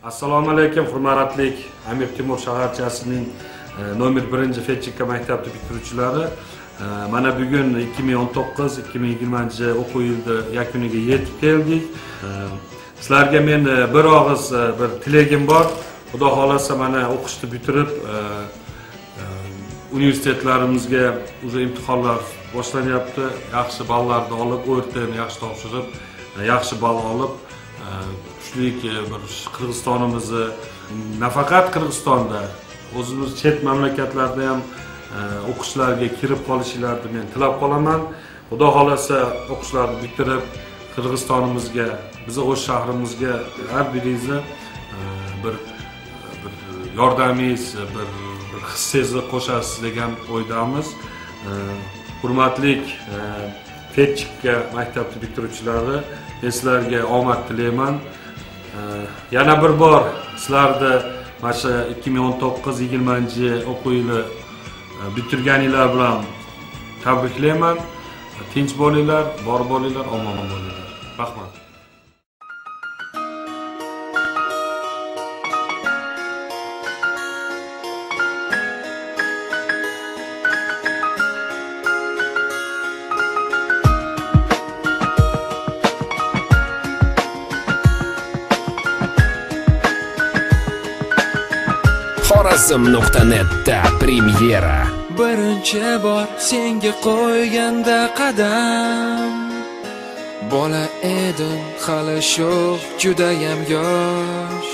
Assalomu alaykum, hurmatli Amir Temur shaharchasining nomer 1-Fetchika maktabi bitiruvchilari. Mana bugun 2019-2020 o'quv yili yakuniga yetib keldik. Sizlarga men bir og'iz bir tilegim bor. Xudo xolasa mana o'qishni bitirib universitetlarimizga o'zi imtihonlar boshlanyapti. Yaxshi ballarni olib, o'rtani yaxshi topshirib, yaxshi ball olib kuchlik bir Qirg'izistonimizni, nafaqat Qirg'izistonda, o'zimiz chet mamlakatlarda ham o'qishlarga kirib qolishlarini men tilab qolaman. Xudo xolasa o'qishlarni bitirib Qirg'izistonimizga, bizni o'z shahrimizga har biringizni bir yordamingiz, bir hissangizni qo'shasiz degan o'ydamiz. Hurmatli Fetchika maktabi bitiruvchilari, men sizlarga omad tilayman. Yana bir bor sizlarni mana shu 2019-20 o'quv yili bitirganinglar bilan tabriklayman. Tinch bo'linglar, bor bo'linglar, omon bo'linglar. Rahmat. Xorazm.net'da premyera. Birinchi bor senga qo'yganda qadam, bola edim hali sho'x, judayam yosh.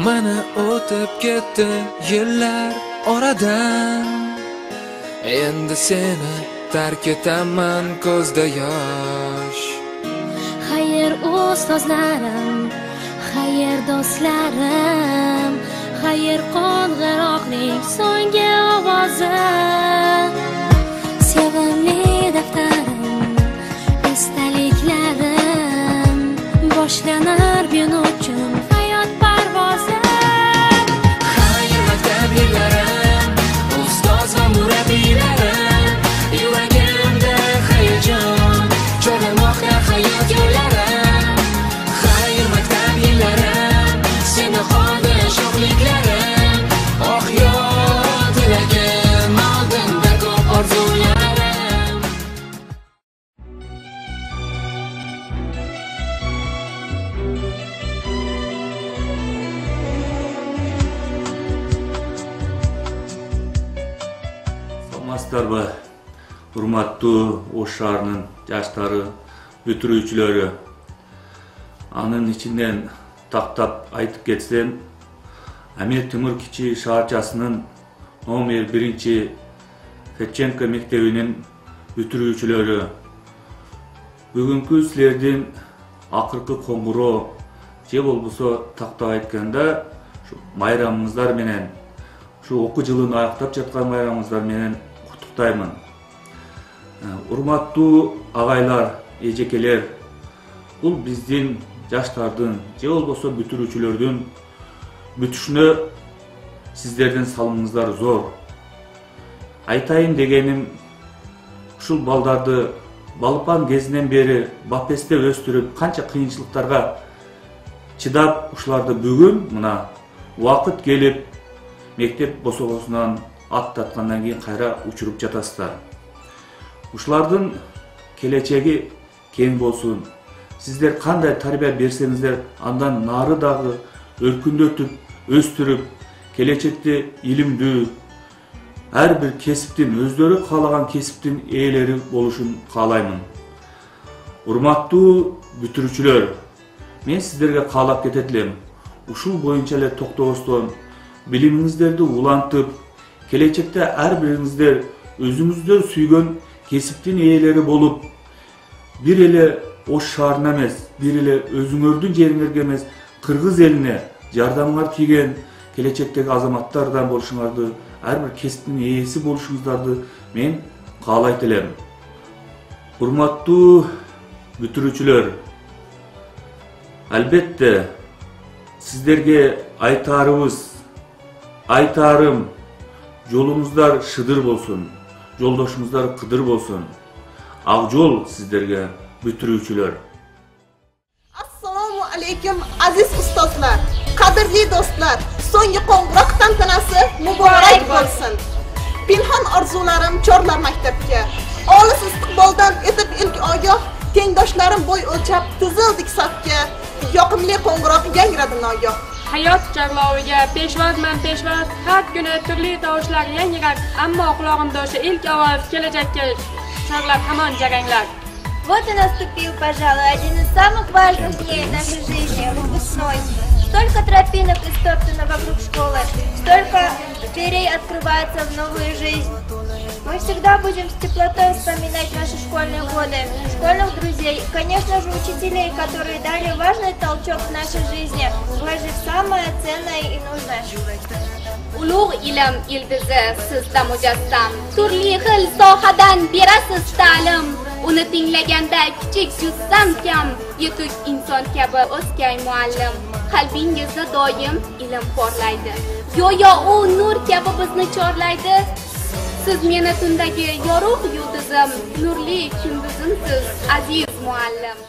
Mana o'tib ketdi yillar oradan, endi seni tark etaman ko'zda yosh. Xayr ustozlarim, xayr do'stlarim, xayr qo'ng'iroqning so'nggi ovozi. Sevimli daftarim, estaliklarim, boshlanar men uchun hayot parvozi. Xayr maktab yillarim, ustoz va murabbiylarim, yuragimda hayajon, chorlamoqda hayot yo'llarim. Xayr maktab yillarim, seni qoldi sho'xliklarim, oh yor tilagim, oldinda ko'p orzularim. Salmaslar va hurmatli O'sh shahrining yoshlari, bitiruvchilari. Anın içinden taqtab aytib ketsem, Amir Temur kichik shaharchasining nomer 1-Fetchika maktabining bitiruvchilari. Bugungi sizlardan aqirqi qo'ng'iroq je bo'lsa taqtab aytganda shu bayramimizlar menen, shu o'quv yilini oyoqlab жатқан bayramimizlar menen qutlaqtayman. Hurmatli ag'aylar, ejekeler, bu bizning жаштардын же болбосо бүтүрүүчүлөрдүн бүтүшүнө сиздердин салымыңыздар зор. Айтайын дегеним, ушул балдарды балпан кезинен бери бапесте өстүрүп, канча кыйынчылыктарга чыдап, ушуларды бүгүн мына убакыт келип, мектеп босогосунан аттаткандан кийин кайра учуруп жатасыздар. Ушулардын келечеги кең болсун. Sizler qanday tarbiya bersеңіздер, andan nары дағы өркүндөтүп, өстүрүп, келечекте илимдүү, ар бир кесиптин, өздөрү каалаган кесиптин ээлери болушун каалаймын. Урматтуу бүтүрүүчүлөр, мен сиздерге каалап кетет элем. Ушул боюнча эле токтобостон билимиңиздерди улантып, келечекте ар бириңиздер өзүңүздөр сүйгөн кесиптин ээлери болуп, бир эле O'sh шаарына эмес, бир эле өзүңөрдүн жериңерге эмес, Кыргыз элине жардамыңар тийген келечектеги азаматтардан болушуңарды, ар бир кесиптин ээси болушуңуздарды мен каалайт элем. Урматтуу бүтүрүүчүлөр, албетте сиздерге айтарым, жолуңуздар шыдыр болсун, жолдошуңуздар кыдыр болсун. Ак жол сиздерге бүтүрүүчүлөр. Assalomu alaykum aziz ustozlar. Qadrli do'stlar, so'nggi qo'ng'iroq tantanasi muborak bo'lsin. Pinhon orzularim chorlar maktabga. Olis istiqboldan etib ilk ogoh, tengdoshlarim bo'y o'lchab tizildik safga. Yoqimli qo'ng'iroq yangradi nogoh. Hayot jarloviga peshvozman peshvoz, har kuni turli tovushlar yangrar, ammo qulog'imda o'sha ilk ovoz kelajakka chorlab hamon jaranglar. Вот и наступил, пожалуй, один из самых важных дней нашей жизни, выпускной. Столько тропинок истоптано вокруг школы, столько дверей открывается в новую жизнь. Мы всегда будем с теплотой вспоминать наши школьные годы, школьных друзей, конечно же, учителей, которые дали важный толчок в нашей жизни, вложив самое ценное и нужное. Ulug' ilm ildizi sizda mujassam, turli xil sohadan berasiz ta'lim. Uni tinglaganda kichik jussam kam, yetuk inson kabi o'zgay muallim. Qalbingizda doim ilm porlaydi, go'yo u nur kabi bizni chorlaydi. Siz meni tundagi yorug' yulduzim, nurli kunduzimsiz aziz muallim.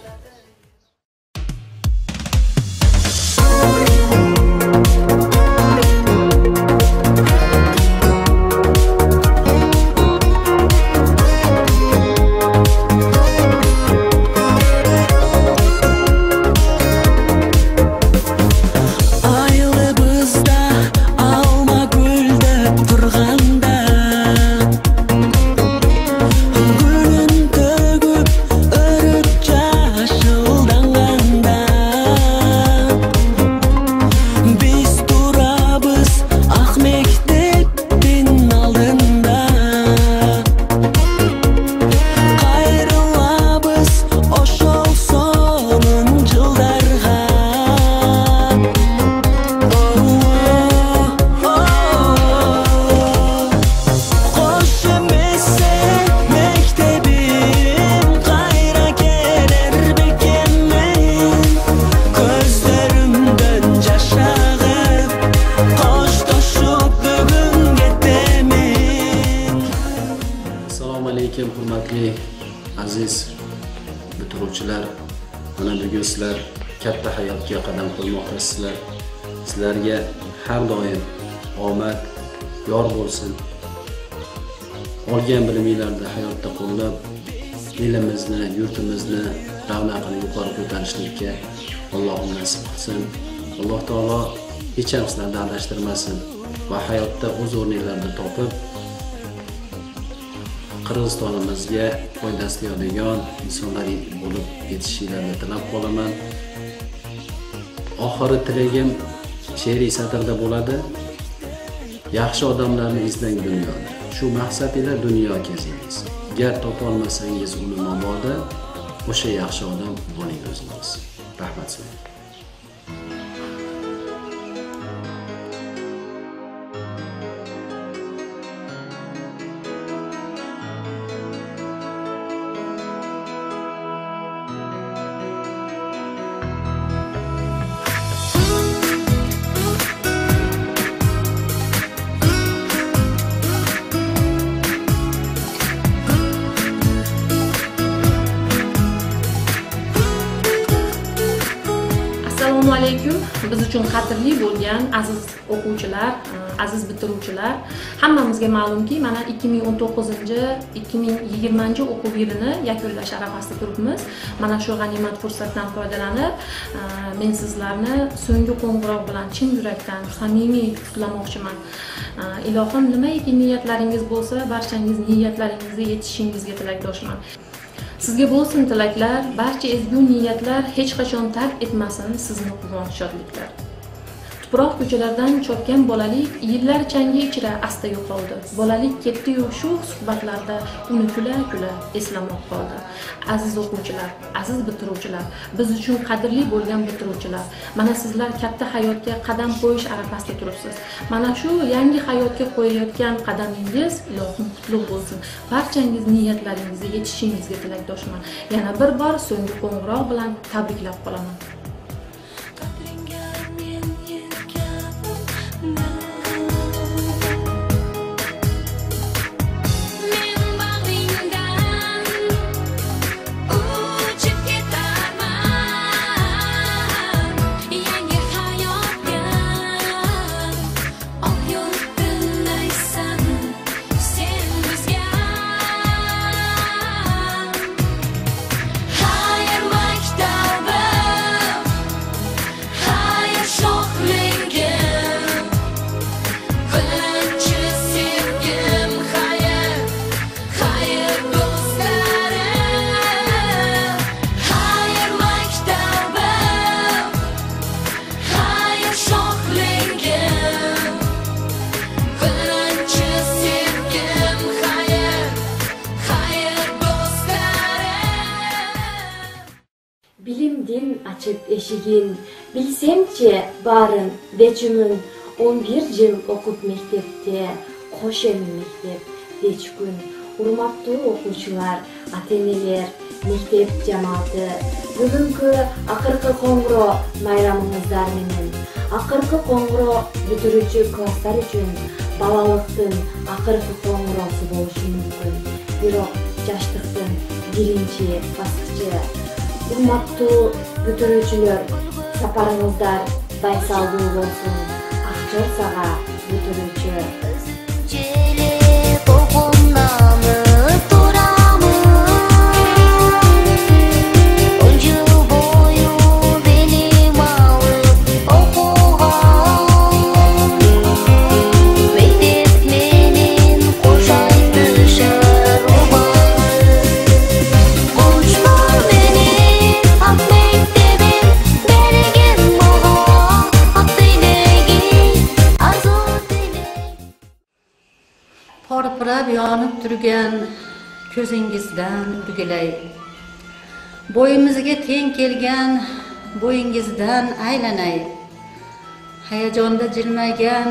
Hurmatli aziz bitiruvchilar, mana bugun sizlar katta hayotga qadam qo'ymoqdasizlar. Sizlarga har doim omad yor bo'lsin. Olgan bilimingizda hayotda qo'llab, elimizni, yurtimizni ravnaqini yuqori ko'tarishlikka Alloh nasib qilsin. Alloh taolo hech ham sizlarni adashtirmasin va hayotda o'z o'rningizni topib Qirg'izistonimizga foydasi tegadigan insonlar bo'lib yetishingizni tilab qolaman. Oxiri tilagim she'riy satrda bo'ladi. Yaxshi odamlarni izlang dunyoda. Shu maqsad ila dunyo kezingiz. Gar topolmasangiz uni mabodo, o'sha yaxshi odam bo'ling o'zingiz. Rahmat sizlarga. Assalomu alaykum. Biz uchun qadrli bo'lgan aziz o'quvchilar, aziz bitiruvchilar, hammamizga ma'lumki, mana 2019-2020 o'quv yilini yakunlash arafasida turibmiz. Mana shu g'animat fursatdan foydalanib, men sizlarni so'nggi qo'ng'iroq bilan chin yurakdan samimiy qutlamoqchiman. Ilohim nimaiki niyatlaringiz bo'lsa, barchangiz niyatlaringizga yetishingizga tilakdoshman. Sizga bo'lsin tilaklar, barcha ezgu niyatlar hech qachon tark etmasin sizni quvonch shodliklar. Tuproq ko'chalardan chopgan bolalik yillar changi ichra asta yo'qoldi. Bolalik ketdi-yu shu suhbatlarda uni kula-kula eslamoq qoldi. Aziz o'quvchilar, aziz bitiruvchilar, biz uchun qadrli bo'lgan bitiruvchilar, mana sizlar katta hayotga qadam qo'yish arafasida turibsiz. Mana shu yangi hayotga qo'yayotgan qadamingiz ilohim qutlug' bo'lsin. Barchangiz niyatlaringizga yetishingizga tilakdoshman. Yana bir bor so'nggi qo'ng'iroq bilan tabriklab qolaman. Yangi hayotga eshigin, bilsemchi barin dechimin 11 yil o'qib maktabda, qo'shamin maktab hech kun. Hurmatli o'quvchilar, ota-onalar, maktab jamoati, bugungi aqirqi qo'ng'iroq bayramimizlar mening. Aqirqi qo'ng'iroq bitiruvchi klasslar uchun balalikdan aqirqi qo'ng'iroqsi bo'lishi mumkin. Biroq yoshlikdan birinchi bosqichi. Hurmatli bitiruvchilar, safaringizlar baysalli bo'lsin. Aqchor saga bitiruvchi Porpirab yonib turgan ko'zingizdan urgilay. Bo'yimizga teng kelgan bo'yingizdan aylanay. Hayajonda jilmaygan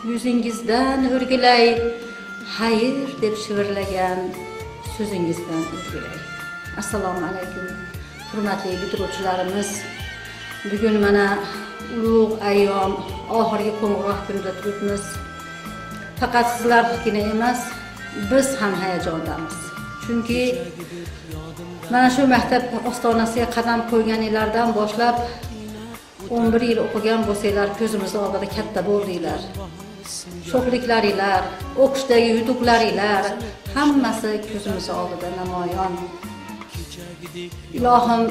yuzingizdan urgilay. Xayr deb shivirlagan so'zingizdan urgilay. Assalomu alaykum. Hurmatli bitiruvchilarimiz, bugun mana ulug' ayyom, oxirgi qo'ng'iroq kunida turibmiz. Faqat sizlargina emas, biz ham hayajondamiz. Chunki mana shu maktab ostonasiga qadam qo'yganinglardan boshlab 11 yil o'qigan bo'lsanglar, ko'zimiz oldida katta bo'ldinglar. Sho'xliklaringlar, o'qishdagi yutuqlaringlar hammasi ko'zimiz oldida namoyon. Ilohim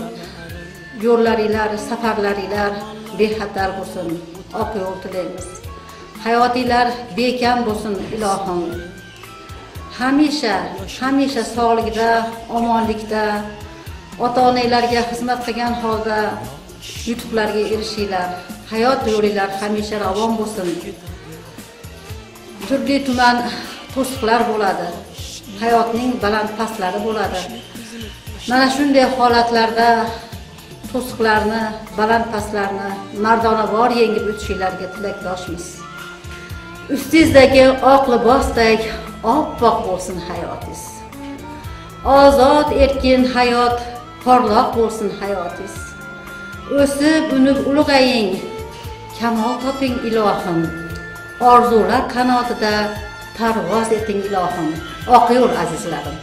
yo'llaringlar, safarlaringlar bexatar bo'lsin. Oq yo'l tilaymiz. Hayotinglar bekam bo'lsin ilohim. Hamisha sog'likda, omonlikda, ota-onalarga xizmat qilgan holda yutuqlarga erishinglar. Hayot yo'linglar hamisha ravon bo'lsin. Turli tuman to'siqlar bo'ladi. Hayotning baland pastlari bo'ladi. Mana shunday holatlarda to'siqlarni, baland pastlarni mardonavor yengib o'tishinglarga tilakdoshmiz. Ustingizdagi oq libosdek oppoq bo'lsin hayotingiz. Ozod erkin hayot, porloq bo'lsin hayotingiz. O'sib, unib ulg'aying, kamol toping ilohim. Orzular qanotida parvoz eting ilohim. Oq yo'l azizlarim.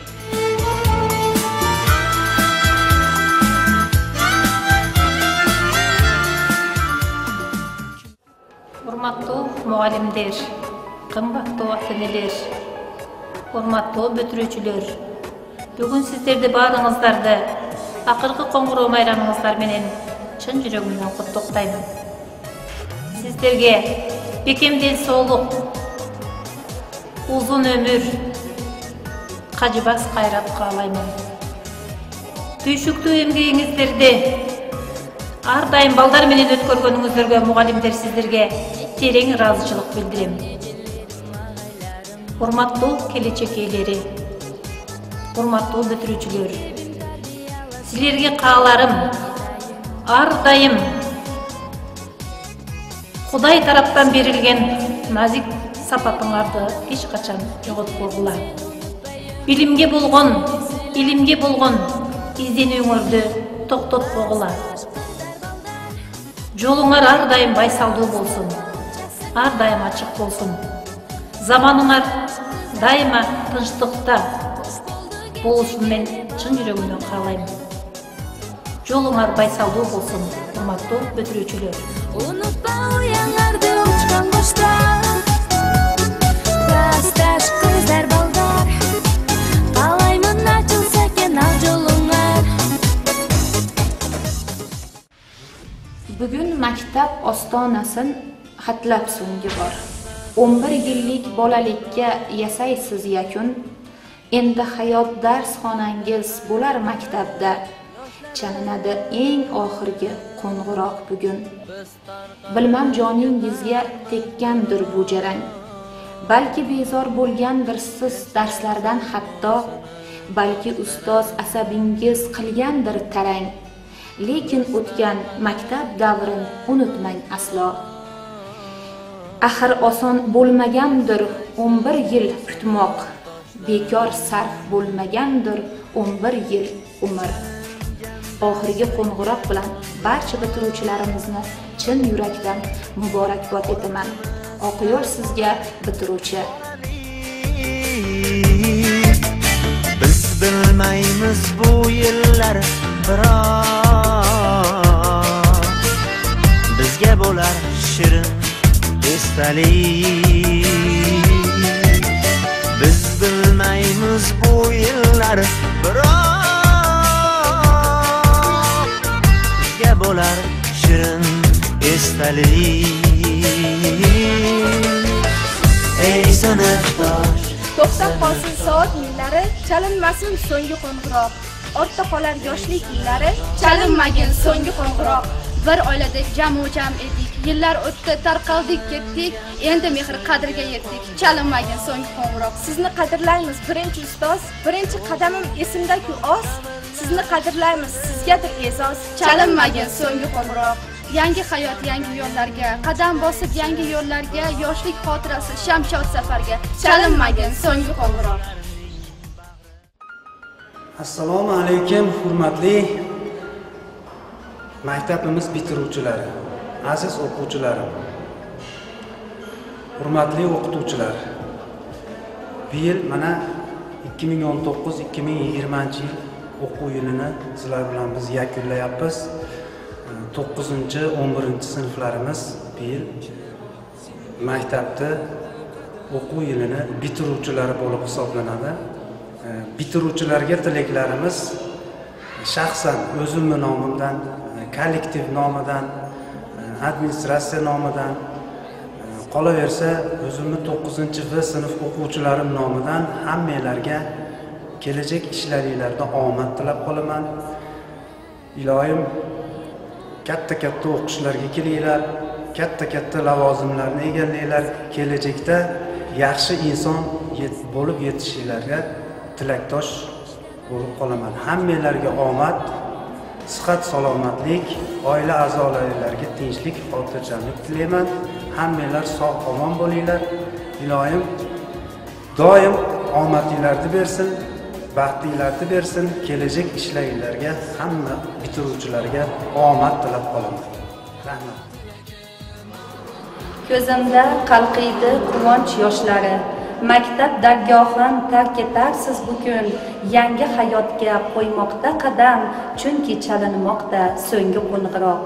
Hurmatli muallimler, qimmatli ota-onalar, hurmatli bitiruvchilar. Bugun sizlarni baringizlarni aqirqi qo'ng'iroq bayramingizlar menen chin yuragimdan qutlaqlayman. Sizlarga bekemden sog'liq, uzun ömür, qajibas qayrat qalayman. Tүйшүктүү эмгегиңиздерди ар дайым балдар менен өткөргөнүңүздөргө мугалимдер сиздерге терең ыраазычылык билдирем. Урматтуу келечек ээлери, урматтуу бүтүрүүчүлөр, силерге кааларым ар дайым Кудай тараптан берилген назик сапатыңарды эч качан жоготпогула. Билимге болгон, илимге болгон изденүүңөрдү токтотпогула. Жолуңар ар дайым байсалдуу болсун, ар дайым ачык болсун. Заманыңар дайыма тынчтыкта болушун мен чын жүрөгүмдөн каалайм. Жолуңар байсалдуу болсун, урматтуу бүтүрүүчүлөр. Unutma uyanlarda uçkan kuşlar, Taş kızlar baldar, Kalayman açılsa kenal jolungar. Bugun maktab ostonasin xatlab so'nggi bor. 11 yillik bolalikka yasaysiz yakun. Endi hayot darsxonangiz bo'lar maktabda. Chalinadi eng oxirgi qo'ng'iroq bugun. Bilmam joningizga tekkandir bu jarang. Balki bezor bo'lgandirsiz darslardan hatto, balki ustoz asabingiz qilgandir tarang. lekin o'tgan maktab davrin unutmang aslo. Axir oson bo'lmagandir 11 yil kutmoq, bekor sarf bo'lmagandir 11 yil umr. Oxirgi qo'ng'iroq bilan barcha bitiruvchilarimizni chin yurakdan muborakbod etaman. Oq yo'l sizga bitiruvchi. Biz bilmaymiz bu yillar biroq bizga bo'lar shirin esdalik. Biz bilmaymiz bu yillar biroq bizga bo'lar shirin esdalik. Ey sinfdosh, to'xtab qolsin soat millari, chalinmasin so'nggi qo'ng'iroq. Ortda qolar yoshlik yillari, chalinmagin so'nggi qo'ng'iroq. Bir oilada jam edik, yillar o'tdi, tarqaldik, ketdik, endi mehr qadriga yetdik. Chalinmagin so'nggi qo'ng'iroq. Sizni qadrlaymiz birinchi ustoz, birinchi qadamim esimda-ku oz. Sizni qadrlaymiz, sizgadir e'zoz. Chalinmagin so'nggi qo'ng'iroq. Yangi hayot, yangi yo'llarga, qadam bosib yangi yo'llarga, yoshlik xotirasi shamshod safarga. Chalinmagin so'nggi qo'ng'iroq. Assalomu alaykum, hurmatli maktabimiz bitiruvchilari, aziz o'quvchilarim, hurmatli o'qituvchilar. Bu yil mana 2019-2020 yil o'quv yilini sizlar bilan biz yakunlayapmiz. 9-11 sinflarimiz bu yil maktabda o'quv yilini bitiruvchilari bo'lib hisoblanadi. Bitiruvchilarga tilaklarimiz shaxsan o'zimning nomimdan, kollektiv nomidan, administratsiya nomidan, qolaversa o'zimning 9-V sinf o'quvchilarim nomidan hammalarga kelajak ishlaringlarda omad tilab qolaman. Ilohim katta o'qishlarga kelinglar, katta lavozimlarni egallanglar, kelajakda yaxshi inson bo'lib yetishinglarga tilakdosh bo'lib qolaman. Hammalarga omad, sihat, salomatlik, oila a'zolaringizga tinchlik, xotirjamlik tilayman. Hammalar sog' omon bo'linglar. Ilohim doim omadinglarni bersin, baxtinglarni bersin. Kelajak ishlaringlarga, hamma bitiruvchilarga omad tilab qolaman. Rahmat. Ko'zimda qalqiydi quvonch yoshlari. Maktab dargohin tark etarsiz bugun, yangi hayotga qo'ymoqda qadam, chunki chalinmoqda so'nggi qo'ng'iroq.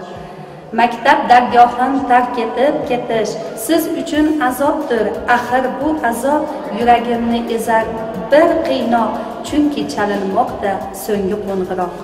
Maktab dargohin tark etib ketish siz uchun azobdir, axir bu azob yuragimni ezar bir qiynoq, chunki chalinmoqda so'nggi qo'ng'iroq.